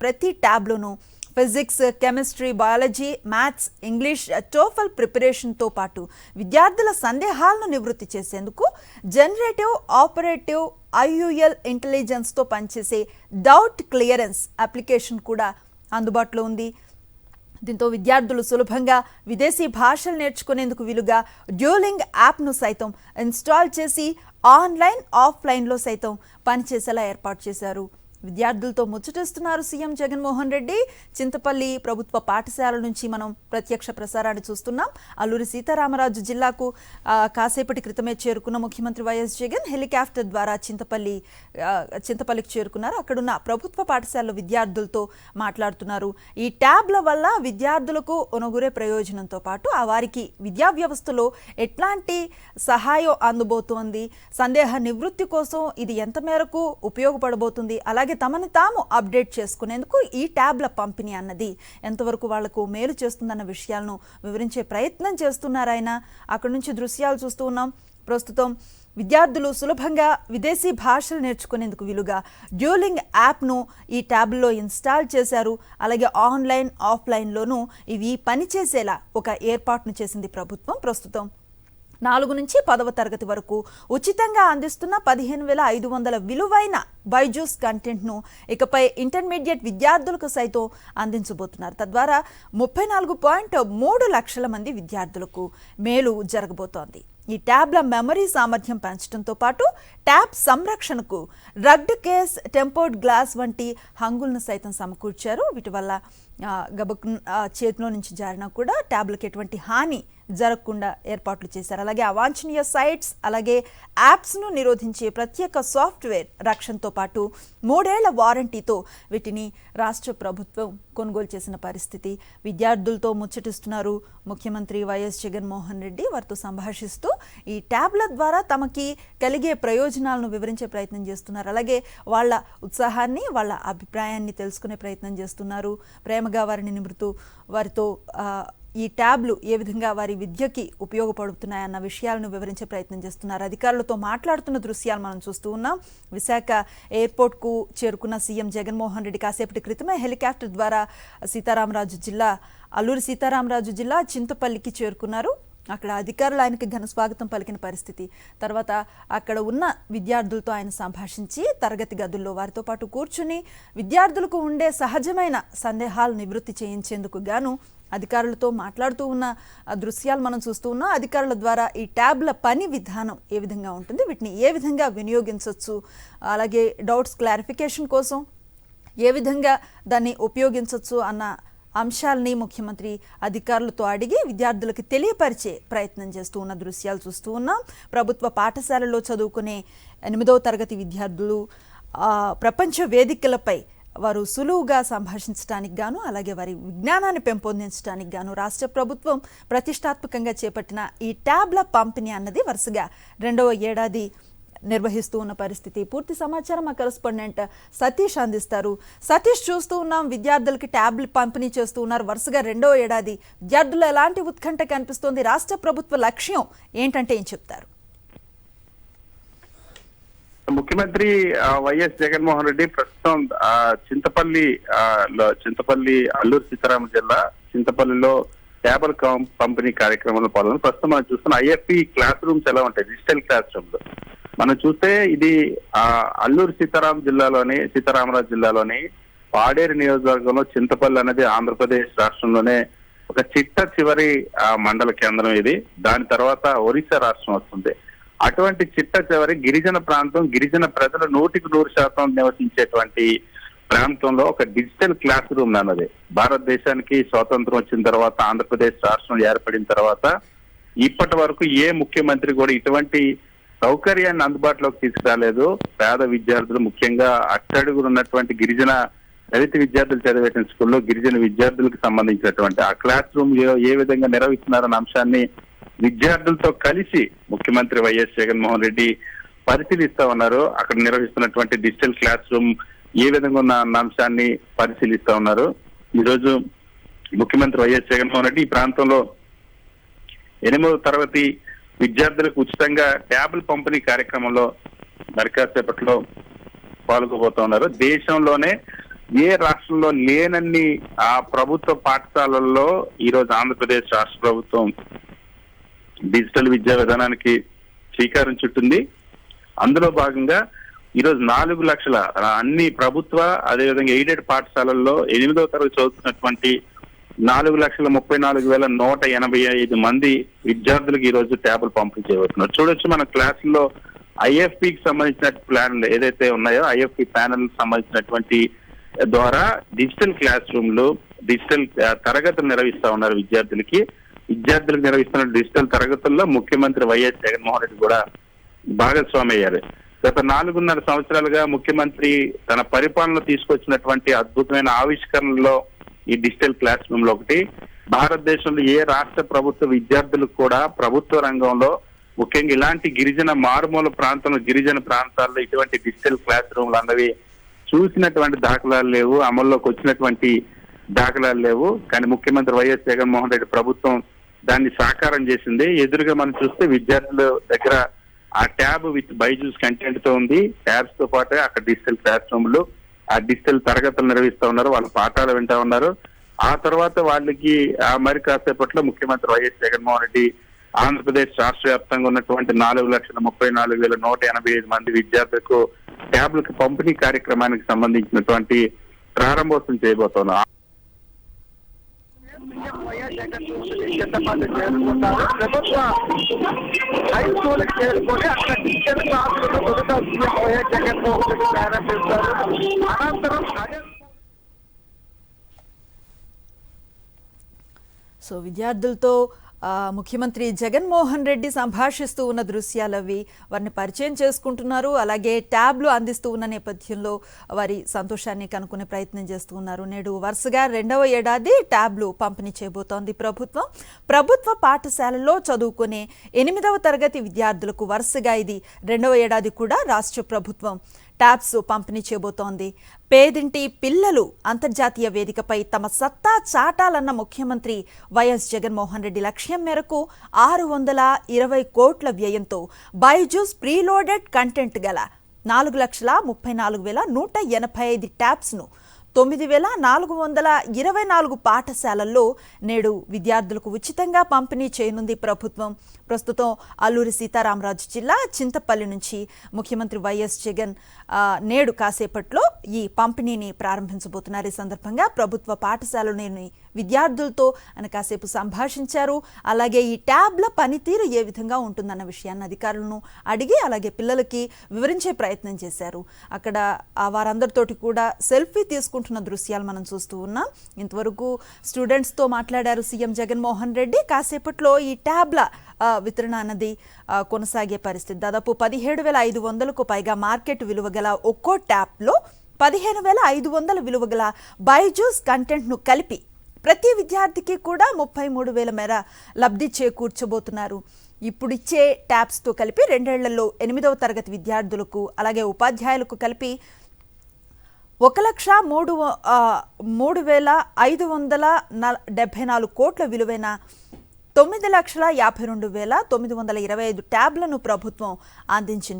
ప్రతి ట్యాబ్లోనూ physics, chemistry, biology, maths, English, TOEFL ప్రిపరేషన్తో పాటు విద్యార్థుల సందేహాలను నివృత్తి చేసేందుకు జనరేటివ్ ఆపరేటివ్ ఐయుఎల్ ఇంటెలిజెన్స్తో పనిచేసే డౌట్ క్లియరెన్స్ అప్లికేషన్ కూడా అందుబాటులో ఉంది. దీంతో విద్యార్థులు సులభంగా విదేశీ భాషలు నేర్చుకునేందుకు వీలుగా డ్యూలింగ్ యాప్ను సైతం ఇన్స్టాల్ చేసి ఆన్లైన్, ఆఫ్లైన్లో సైతం పనిచేసేలా ఏర్పాటు చేశారు. విద్యార్థులతో ముచ్చటిస్తున్నారు సీఎం జగన్మోహన్ రెడ్డి. చింతపల్లి ప్రభుత్వ పాఠశాల నుంచి మనం ప్రత్యక్ష ప్రసారాన్ని చూస్తున్నాం. అల్లూరి సీతారామరాజు జిల్లాకు కాసేపటి క్రితమే చేరుకున్న ముఖ్యమంత్రి వైఎస్ జగన్ హెలికాప్టర్ ద్వారా చింతపల్లికి చేరుకున్నారు. అక్కడున్న ప్రభుత్వ పాఠశాల విద్యార్థులతో మాట్లాడుతున్నారు. ఈ ట్యాబ్ల వల్ల విద్యార్థులకు ఒనగురే ప్రయోజనంతో పాటు వారికి విద్యా వ్యవస్థలో ఎట్లాంటి సహాయం అందబోతోంది, సందేహ నివృత్తి కోసం ఇది ఎంత మేరకు ఉపయోగపడబోతుంది, అలాగే తమని తాము అప్డేట్ చేసుకునేందుకు ఈ ట్యాబ్ల పంపిణీ అన్నది ఎంతవరకు వాళ్లకు మేలు చేస్తుందన్న విషయాలను వివరించే ప్రయత్నం చేస్తున్నారు ఆయన. అక్కడి నుంచి దృశ్యాలు చూస్తూ ఉన్నాం. ప్రస్తుతం విద్యార్థులు సులభంగా విదేశీ భాషలు నేర్చుకునేందుకు వీలుగా డ్యూలింగ్ యాప్ను ఈ ట్యాబ్లో ఇన్స్టాల్ చేశారు. అలాగే ఆన్లైన్, ఆఫ్లైన్లోనూ ఇవి పనిచేసేలా ఒక ఏర్పాటును చేసింది ప్రభుత్వం. ప్రస్తుతం 4 నుంచి 10వ తరగతి వరకు ఉచితంగా అందిస్తున్న 15,500 విలువైన బైజూస్ కంటెంట్ను ఇకపై ఇంటర్మీడియట్ విద్యార్థులకు సైతం అందించబోతున్నారు. తద్వారా 34.3 లక్షల మంది విద్యార్థులకు మేలు జరగబోతోంది. ఈ ట్యాబ్ల మెమరీ సామర్థ్యం పెంచడంతో పాటు ట్యాబ్ సంరక్షణకు రగ్డ్ కేస్, టెంపర్డ్ గ్లాస్ వంటి హంగులను సైతం సమకూర్చారు. వీటి వల్ల చేతిలో నుంచి జారినా కూడా ట్యాబ్లకు ఎటువంటి హాని జరగకుండా ఏర్పాట్లు చేశారు. అలాగే అవాంఛనీయ సైట్స్, అలాగే యాప్స్ను నిరోధించే ప్రత్యేక సాఫ్ట్వేర్ రక్షణతో పాటు 3 ఏళ్ల వారంటీతో వీటిని రాష్ట్ర ప్రభుత్వం కొనుగోలు చేసిన పరిస్థితి. విద్యార్థులతో ముచ్చటిస్తున్నారు ముఖ్యమంత్రి వైఎస్ జగన్మోహన్ రెడ్డి. వారితో సంభాషిస్తూ ఈ ట్యాబ్ల ద్వారా తమకి కలిగే ప్రయోజనాలను వివరించే ప్రయత్నం చేస్తున్నారు. అలాగే వాళ్ళ ఉత్సాహాన్ని, వాళ్ళ అభిప్రాయాన్ని తెలుసుకునే ప్రయత్నం చేస్తున్నారు. ప్రేమగా వారిని నిమురుతూ వారితో ఈ ట్యాబ్లు ఏ విధంగా వారి విద్యకి ఉపయోగపడుతున్నాయన్న విషయాలను వివరించే ప్రయత్నం చేస్తున్నారు. అధికారులతో మాట్లాడుతున్న దృశ్యాలు మనం చూస్తూ ఉన్నాం. విశాఖ ఎయిర్పోర్ట్కు చేరుకున్న సీఎం జగన్మోహన్ రెడ్డి కాసేపటి క్రితమే హెలికాప్టర్ ద్వారా అల్లూరి సీతారామరాజు జిల్లా చింతపల్లికి చేరుకున్నారు. అక్కడ అధికారులు ఆయనకి ఘన స్వాగతం పలికిన పరిస్థితి. తర్వాత అక్కడ ఉన్న విద్యార్థులతో ఆయన సంభాషించి తరగతి గదుల్లో వారితో పాటు కూర్చుని విద్యార్థులకు ఉండే సహజమైన సందేహాలు నివృత్తి చేయించేందుకు గాను అధికారులతో మాట్లాడుతూ ఉన్న దృశ్యాలు మనం చూస్తూ ఉన్నాం. అధికారుల ద్వారా ఈ ట్యాబ్ల పని విధానం ఏ విధంగా ఉంటుంది, వీటిని ఏ విధంగా వినియోగించవచ్చు, అలాగే డౌట్స్ క్లారిఫికేషన్ కోసం ఏ విధంగా దాన్ని ఉపయోగించవచ్చు అన్న అంశాలని ముఖ్యమంత్రి అధికారులతో అడిగి విద్యార్థులకు తెలియపరిచే ప్రయత్నం చేస్తూ ఉన్న దృశ్యాలు చూస్తూ ఉన్నాం. ప్రభుత్వ పాఠశాలలో చదువుకునే 8వ తరగతి విద్యార్థులు ప్రపంచ వేదికలపై వారు సులువుగా సంభాషించడానికి గాను, అలాగే వారి విజ్ఞానాన్ని పెంపొందించడానికి గాను రాష్ట్ర ప్రభుత్వం ప్రతిష్టాత్మకంగా చేపట్టిన ఈ ట్యాబ్ల పంపిణీ అన్నది వరుసగా 2వ ఏడాది నిర్వహిస్తూ ఉన్న పరిస్థితి. పూర్తి సమాచారం మా కరెస్పాండెంట్ సతీష్ అందిస్తారు. సతీష్, చూస్తూ ఉన్నాం విద్యార్థులకి ట్యాబ్లు పంపిణీ చేస్తూ ఉన్నారు. వరుసగా 2వ ఏడాది విద్యార్థుల్లో ఎలాంటి ఉత్కంఠ కనిపిస్తోంది, రాష్ట్ర ప్రభుత్వ లక్ష్యం ఏంటంటే ఏం చెప్తారు? ముఖ్యమంత్రి వైఎస్ జగన్మోహన్ రెడ్డి ప్రస్తుతం చింతపల్లి అల్లూరి సీతారామ జిల్లా చింతపల్లిలో ట్యాబ్ల పంపిణీ కార్యక్రమంలో పాల్గొని ప్రస్తుతం మనం చూస్తున్న ఐఎఫ్పి క్లాస్ రూమ్స్ ఎలా ఉంటాయి, డిజిటల్ క్లాస్ రూమ్స్ మనం చూస్తే ఇది అల్లూరి సీతారామరాజు జిల్లాలోని పాడేరు నియోజకవర్గంలో చింతపల్లి అనేది ఆంధ్రప్రదేశ్ రాష్ట్రంలోనే ఒక చివరి మండల కేంద్రం ఇది. దాని తర్వాత ఒరిస్సా రాష్ట్రం వస్తుంది. అటువంటి చివరి గిరిజన ప్రాంతం, గిరిజన ప్రజలు 100% నివసించేటువంటి ప్రాంతంలో ఒక డిజిటల్ క్లాస్ రూమ్ అన్నది భారతదేశానికి స్వాతంత్రం వచ్చిన తర్వాత, ఆంధ్రప్రదేశ్ రాష్ట్రం ఏర్పడిన తర్వాత ఇప్పటి వరకు ఏ ముఖ్యమంత్రి కూడా ఇటువంటి సౌకర్యాన్ని అందుబాటులోకి తీసుకురాలేదు. పేద విద్యార్థులు, ముఖ్యంగా అట్టడుగులు ఉన్నటువంటి గిరిజన దళిత విద్యార్థులు చదివేసిన స్కూల్లో గిరిజన విద్యార్థులకు సంబంధించినటువంటి ఆ క్లాస్ రూమ్ ఏ విధంగా నిర్వహిస్తున్నారన్న అంశాన్ని విద్యార్థులతో కలిసి ముఖ్యమంత్రి వైఎస్ జగన్మోహన్ రెడ్డి పరిశీలిస్తా ఉన్నారు. అక్కడ నిర్వహిస్తున్నటువంటి డిజిటల్ క్లాస్ రూమ్ ఏ విధంగా ఉన్న అన్న అంశాన్ని పరిశీలిస్తా ఉన్నారు. ఈరోజు ముఖ్యమంత్రి వైఎస్ జగన్మోహన్ రెడ్డి ఈ ప్రాంతంలో 8వ తరగతి విద్యార్థులకు ఉచితంగా ట్యాబ్ల పంపిణీ కార్యక్రమంలో మరి కాసేపట్లో పాల్గొబోతా ఉన్నారు. దేశంలోనే ఏ రాష్ట్రంలో లేనన్ని ఆ ప్రభుత్వ పాఠశాలల్లో ఈరోజు ఆంధ్రప్రదేశ్ రాష్ట్ర ప్రభుత్వం డిజిటల్ విద్యా విధానానికి శ్రీకారం చుట్టింది. అందులో భాగంగా ఈరోజు 4 లక్షల అన్ని ప్రభుత్వ అదేవిధంగా ఎయిడెడ్ పాఠశాలల్లో 8వ తరగతి చదువుతున్నటువంటి 4,34,185 మంది విద్యార్థులకు ఈ రోజు ట్యాబ్లు పంపిణీ చేయబోతున్నారు. చూడొచ్చు మన క్లాసుల్లో ఐఎఫ్పికి సంబంధించిన ప్లాన్లు ఏదైతే ఉన్నాయో ఐఎఫ్పి ప్యానల్ సంబంధించినటువంటి ద్వారా డిజిటల్ క్లాస్ రూమ్లు డిజిటల్ తరగతులు నిర్వహిస్తా ఉన్నారు. విద్యార్థులకు నిర్వహిస్తున్న డిజిటల్ తరగతుల్లో ముఖ్యమంత్రి వైఎస్ జగన్మోహన్ రెడ్డి కూడా భాగస్వామి అయ్యారు. గత 4.5 సంవత్సరాలుగా ముఖ్యమంత్రి తన పరిపాలనలో తీసుకొచ్చినటువంటి అద్భుతమైన ఆవిష్కరణలో ఈ డిజిటల్ క్లాస్ రూమ్ లో ఒకటి. భారతదేశంలో ఏ రాష్ట్ర ప్రభుత్వ విద్యార్థులకు కూడా ప్రభుత్వ రంగంలో ముఖ్యంగా ఇలాంటి మారుమూల ప్రాంతంలో గిరిజన ప్రాంతాల్లో ఇటువంటి డిజిటల్ క్లాస్ రూమ్లు అన్నవి చూసినటువంటి దాఖలాలు లేవు, అమల్లోకి వచ్చినటువంటి దాఖలాలు లేవు. కానీ ముఖ్యమంత్రి వైఎస్ జగన్మోహన్ రెడ్డి ప్రభుత్వం దాన్ని సాకారం చేసింది. ఎదురుగా మనం చూస్తే విద్యార్థుల దగ్గర ఆ ట్యాబ్ విత్ బైజూస్ కంటెంట్ తో ఉంది. ట్యాబ్స్ తో పాటే అక్కడ డిజిటల్ క్లాస్ రూమ్లు ఆ డిజిటల్ తరగతులు నిర్వహిస్తా ఉన్నారు, వాళ్ళ పాఠాలు వింటా ఉన్నారు. ఆ తర్వాత వాళ్ళకి మరి కాసేపట్లో ముఖ్యమంత్రి వైఎస్ జగన్మోహన్ రెడ్డి ఆంధ్రప్రదేశ్ రాష్ట్ర వ్యాప్తంగా ఉన్నటువంటి 4,34,185 మంది విద్యార్థులకు ట్యాబ్లకు పంపిణీ కార్యక్రమానికి సంబంధించినటువంటి ప్రారంభోత్సవం చేయబోతున్నారు. ప్రభుత్వ హై స్కూల్ కి చేరుకొని అక్కడ డిజిటల్ క్లాసులను మొదట సీఎం వైఎస్ జగన్మోహన్ రెడ్డి ప్రారంభిస్తారు. అనంతరం సో విద్యార్థులతో ముఖ్యమంత్రి జగన్మోహన్ రెడ్డి సంభాషిస్తూ ఉన్న దృశ్యాలు అవి వారిని పరిచయం చేసుకుంటున్నారు. అలాగే ట్యాబ్లు అందిస్తూ ఉన్న నేపథ్యంలో వారి సంతోషాన్ని కనుక్కునే ప్రయత్నం చేస్తూ ఉన్నారు. నేడు వరుసగా 2వ ఏడాది ట్యాబ్లు పంపిణీ చేయబోతోంది ప్రభుత్వ పాఠశాలల్లో చదువుకునే 8వ తరగతి విద్యార్థులకు వరుసగా ఇది 2వ ఏడాది కూడా రాష్ట్ర ప్రభుత్వం ట్యాబ్స్ పంపిణీ చేయబోతోంది. పేదింటి పిల్లలు అంతర్జాతీయ వేదికపై తమ సత్తా చాటాలన్న ముఖ్యమంత్రి వైఎస్ జగన్మోహన్ రెడ్డి లక్ష్యం మేరకు 620 కోట్ల వ్యయంతో బైజూస్ ప్రీలోడెడ్ కంటెంట్ గల 4,34,185 ట్యాబ్స్ను 9,424 పాఠశాలల్లో నేడు విద్యార్థులకు ఉచితంగా పంపిణీ చేయనుంది ప్రభుత్వం. ప్రస్తుతం అల్లూరి సీతారామరాజు జిల్లా చింతపల్లి నుంచి ముఖ్యమంత్రి వైఎస్ జగన్ నేడు కాసేపట్లో ఈ పంపిణీని ప్రారంభించబోతున్నారు. ఈ సందర్భంగా ప్రభుత్వ పాఠశాలలోని విద్యార్థులతో ఆయన కాసేపు సంభాషించారు. అలాగే ఈ ట్యాబ్ల పనితీరు ఏ విధంగా ఉంటుందన్న విషయాన్ని అధికారులను అడిగి అలాగే పిల్లలకి వివరించే ప్రయత్నం చేశారు. అక్కడ వారందరితోటి కూడా సెల్ఫీ తీసుకుంటున్న దృశ్యాలు మనం చూస్తూ ఉన్నాం. ఇంతవరకు స్టూడెంట్స్తో మాట్లాడారు సీఎం జగన్మోహన్ రెడ్డి. కాసేపట్లో ఈ ట్యాబ్ల వితరణ అన్నది కొనసాగే పరిస్థితి. దాదాపు 17,500కు పైగా మార్కెట్ విలువ గల ఒక్కో ట్యాబ్లో 15,500 విలువ గల బైజూస్ కంటెంట్ను కలిపి ప్రతి విద్యార్థికి కూడా 33,000 మేర లబ్ధి చేకూర్చబోతున్నారు. ఇప్పుడు ఇచ్చే ట్యాబ్స్తో కలిపి 2 ఏళ్లలో 8వ తరగతి విద్యార్థులకు అలాగే ఉపాధ్యాయులకు కలిపి 1,03,574 కోట్ల విలువైన 9,52,925 ట్యాబ్లను ప్రభుత్వం అందించింది.